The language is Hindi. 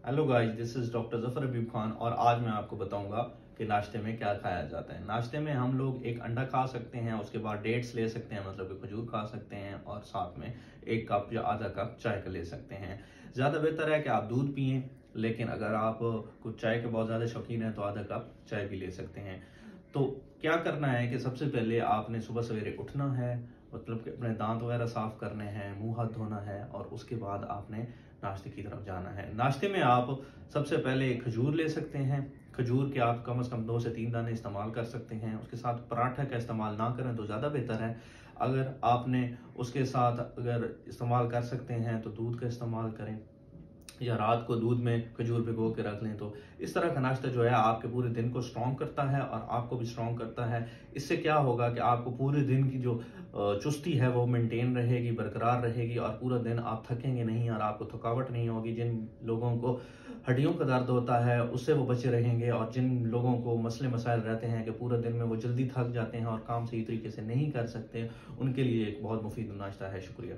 Hello guys, this is doctor Zafar Habib Khan और आज मैं आपको बताऊंगा कि नाश्ते में क्या खाया जाता है। नाश्ते में हम लोग एक अंडा खा सकते हैं, उसके बाद डेट्स ले सकते हैं, मतलब कि खजूर खा सकते हैं, और साथ में एक कप या आधा कप चाय का ले सकते हैं। ज़्यादा बेहतर है कि आप दूध पिएं, लेकिन अगर आप कुछ चाय के बहुत ज़्यादा शौकीन हैं तो आधा कप चाय भी ले सकते हैं। तो क्या करना है कि सबसे पहले आपने सुबह सवेरे उठना है, मतलब कि अपने दांत वगैरह साफ करने हैं, मुंह हाथ धोना है, और उसके बाद आपने नाश्ते की तरफ जाना है। नाश्ते में आप सबसे पहले खजूर ले सकते हैं। खजूर के आप कम से कम 2 से 3 दाने इस्तेमाल कर सकते हैं। उसके साथ पराठा का इस्तेमाल ना करें तो ज़्यादा बेहतर है। अगर आपने उसके साथ अगर इस्तेमाल कर सकते हैं तो दूध का इस्तेमाल करें, या रात को दूध में खजूर भिगो के रख लें। तो इस तरह का नाश्ता जो है आपके पूरे दिन को स्ट्रॉन्ग करता है और आपको भी स्ट्रॉन्ग करता है। इससे क्या होगा कि आपको पूरे दिन की जो चुस्ती है वो मेंटेन रहेगी, बरकरार रहेगी, और पूरा दिन आप थकेंगे नहीं और आपको थकावट नहीं होगी। जिन लोगों को हड्डियों का दर्द होता है उससे वो बचे रहेंगे, और जिन लोगों को मसले मसाइल रहते हैं कि पूरे दिन में वो जल्दी थक जाते हैं और काम सही तरीके से नहीं कर सकते, उनके लिए एक बहुत मुफीद नाश्ता है। शुक्रिया।